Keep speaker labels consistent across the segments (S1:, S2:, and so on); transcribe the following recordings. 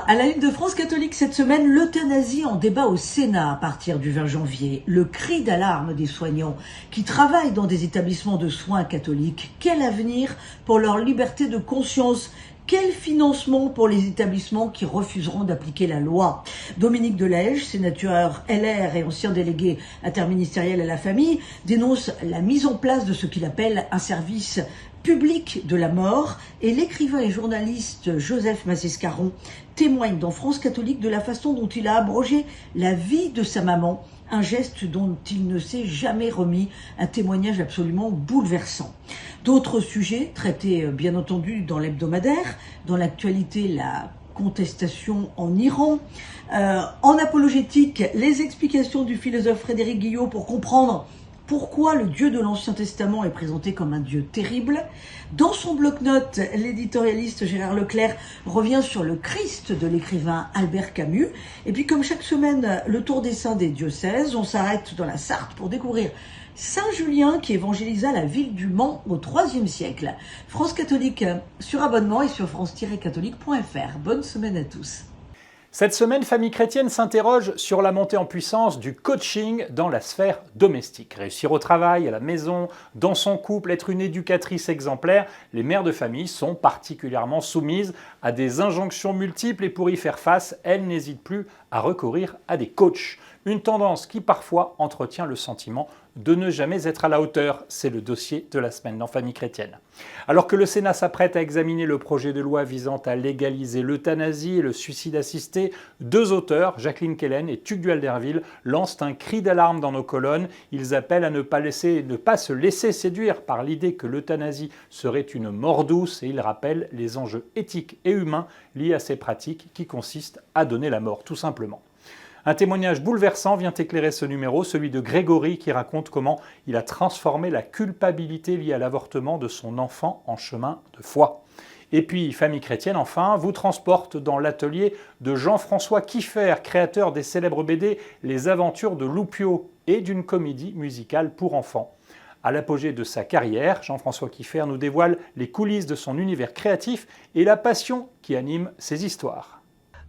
S1: À la une de France Catholique cette semaine, l'euthanasie en débat au Sénat à partir du 20 janvier. Le cri d'alarme des soignants qui travaillent dans des établissements de soins catholiques. Quel avenir pour leur liberté de conscience ? Quel financement pour les établissements qui refuseront d'appliquer la loi ? Dominique Delège, sénateur LR et ancien délégué interministériel à la famille, dénonce la mise en place de ce qu'il appelle un service public de la mort, et l'écrivain et journaliste Joseph Massescaron témoigne dans France Catholique de la façon dont il a abrogé la vie de sa maman, un geste dont il ne s'est jamais remis, un témoignage absolument bouleversant. D'autres sujets traités bien entendu dans l'hebdomadaire, dans l'actualité la contestation en Iran, en apologétique les explications du philosophe Frédéric Guillot pour comprendre pourquoi le Dieu de l'Ancien Testament est présenté comme un Dieu terrible. Dans son bloc-notes, l'éditorialiste Gérard Leclerc revient sur le Christ de l'écrivain Albert Camus. Et puis comme chaque semaine, le tour des saints des diocèses, on s'arrête dans la Sarthe pour découvrir Saint Julien qui évangélisa la ville du Mans au IIIe siècle. France Catholique sur abonnement et sur france-catholique.fr. Bonne semaine à tous.
S2: Cette semaine, Famille Chrétienne s'interroge sur la montée en puissance du coaching dans la sphère domestique. Réussir au travail, à la maison, dans son couple, être une éducatrice exemplaire, les mères de famille sont particulièrement soumises à des injonctions multiples et pour y faire face, elles n'hésitent plus à recourir à des coachs. Une tendance qui parfois entretient le sentiment de ne jamais être à la hauteur. C'est le dossier de la semaine dans Famille Chrétienne. Alors que le Sénat s'apprête à examiner le projet de loi visant à légaliser l'euthanasie et le suicide assisté, deux auteurs, Jacqueline Kellen et Tuc Duhalderville, lancent un cri d'alarme dans nos colonnes. Ils appellent à ne pas se laisser séduire par l'idée que l'euthanasie serait une mort douce et ils rappellent les enjeux éthiques et humains liés à ces pratiques qui consistent à donner la mort, tout simplement. Un témoignage bouleversant vient éclairer ce numéro, celui de Grégory qui raconte comment il a transformé la culpabilité liée à l'avortement de son enfant en chemin de foi. Et puis, Famille Chrétienne, enfin, vous transporte dans l'atelier de Jean-François Kiffer, créateur des célèbres BD Les Aventures de Loupio et d'une comédie musicale pour enfants. À l'apogée de sa carrière, Jean-François Kiffer nous dévoile les coulisses de son univers créatif et la passion qui anime ses histoires.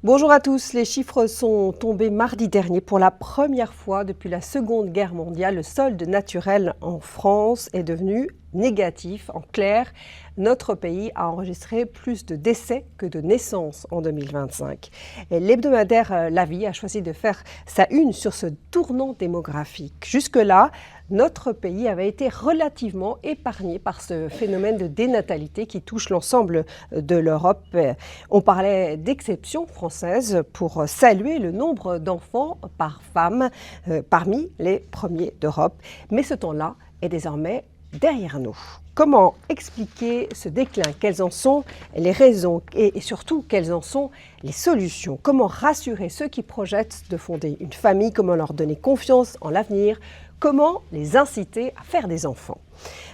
S3: Bonjour à tous, les chiffres sont tombés mardi dernier. Pour la première fois depuis la Seconde Guerre mondiale, le solde naturel en France est devenu négatif. En clair, notre pays a enregistré plus de décès que de naissances en 2025. Et l'hebdomadaire La Vie a choisi de faire sa une sur ce tournant démographique. Jusque-là, notre pays avait été relativement épargné par ce phénomène de dénatalité qui touche l'ensemble de l'Europe. On parlait d'exception française pour saluer le nombre d'enfants par femme parmi les premiers d'Europe. Mais ce temps-là est désormais derrière nous. Comment expliquer ce déclin? Quelles en sont les raisons et surtout quelles en sont les solutions? Comment rassurer ceux qui projettent de fonder une famille? Comment leur donner confiance en l'avenir? Comment les inciter à faire des enfants?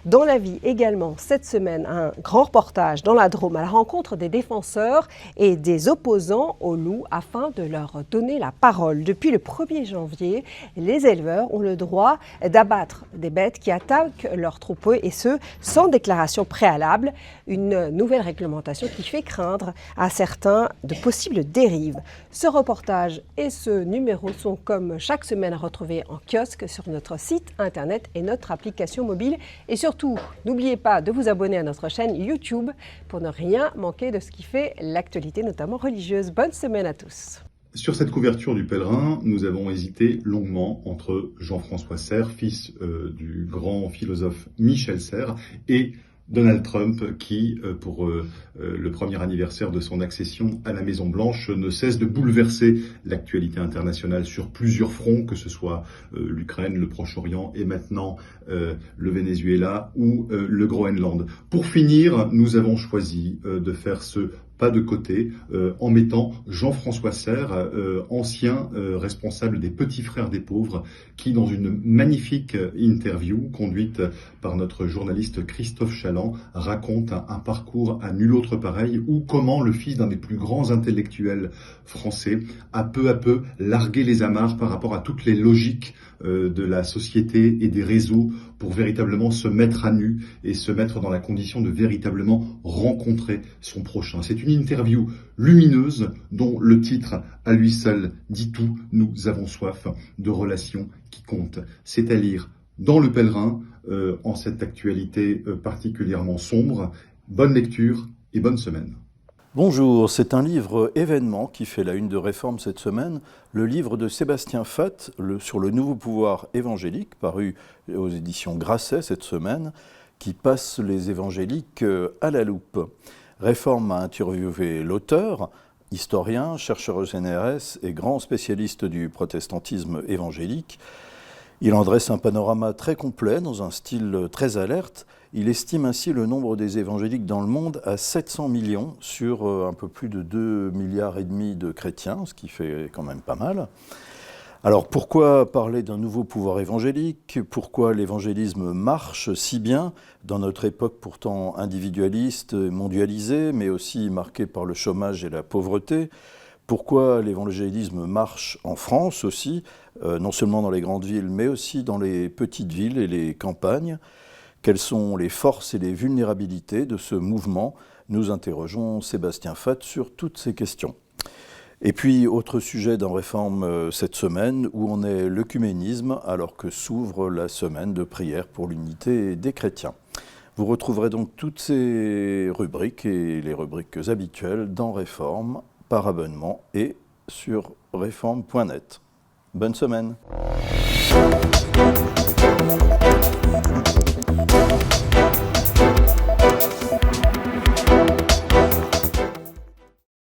S3: Dans La Vie également, cette semaine, un grand reportage dans la Drôme à la rencontre des défenseurs et des opposants aux loups afin de leur donner la parole. Depuis le 1er janvier, les éleveurs ont le droit d'abattre des bêtes qui attaquent leurs troupeaux et ce, sans déclaration préalable. Une nouvelle réglementation qui fait craindre à certains de possibles dérives. Ce reportage et ce numéro sont comme chaque semaine à retrouver en kiosque sur notre site internet et notre application mobile. Et surtout, n'oubliez pas de vous abonner à notre chaîne YouTube pour ne rien manquer de ce qui fait l'actualité, notamment religieuse. Bonne semaine à tous.
S4: Sur cette couverture du Pèlerin, nous avons hésité longuement entre Jean-François Serres, fils du grand philosophe Michel Serres, et Donald Trump qui, pour le premier anniversaire de son accession à la Maison-Blanche, ne cesse de bouleverser l'actualité internationale sur plusieurs fronts, que ce soit l'Ukraine, le Proche-Orient et maintenant le Venezuela ou le Groenland. Pour finir, nous avons choisi de faire ce pas de côté, en mettant Jean-François Serres, ancien responsable des Petits Frères des Pauvres, qui, dans une magnifique interview conduite par notre journaliste Christophe Chaland, raconte un parcours à nul autre pareil, ou comment le fils d'un des plus grands intellectuels français a peu à peu largué les amarres par rapport à toutes les logiques de la société et des réseaux pour véritablement se mettre à nu et se mettre dans la condition de véritablement rencontrer son prochain. C'est une interview lumineuse dont le titre à lui seul dit tout. Nous avons soif de relations qui comptent. C'est à lire dans Le Pèlerin, en cette actualité particulièrement sombre. Bonne lecture et bonne semaine.
S5: Bonjour, c'est un livre événement qui fait la une de Réforme cette semaine, le livre de Sébastien Fath sur le nouveau pouvoir évangélique, paru aux éditions Grasset cette semaine, qui passe les évangéliques à la loupe. Réforme a interviewé l'auteur, historien, chercheur au CNRS et grand spécialiste du protestantisme évangélique. Il en dresse un panorama très complet dans un style très alerte. Il estime ainsi le nombre des évangéliques dans le monde à 700 millions sur un peu plus de 2,5 milliards de chrétiens, ce qui fait quand même pas mal. Alors pourquoi parler d'un nouveau pouvoir évangélique? Pourquoi l'évangélisme marche si bien dans notre époque pourtant individualiste, mondialisée, mais aussi marquée par le chômage et la pauvreté? Pourquoi l'évangélisme marche en France aussi, non seulement dans les grandes villes, mais aussi dans les petites villes et les campagnes? Quelles sont les forces et les vulnérabilités de ce mouvement? Nous interrogeons Sébastien Fath sur toutes ces questions. Et puis, autre sujet dans Réforme cette semaine, où on est l'œcuménisme, alors que s'ouvre la semaine de prière pour l'unité des chrétiens. Vous retrouverez donc toutes ces rubriques et les rubriques habituelles dans Réforme, par abonnement et sur réforme.net. Bonne semaine.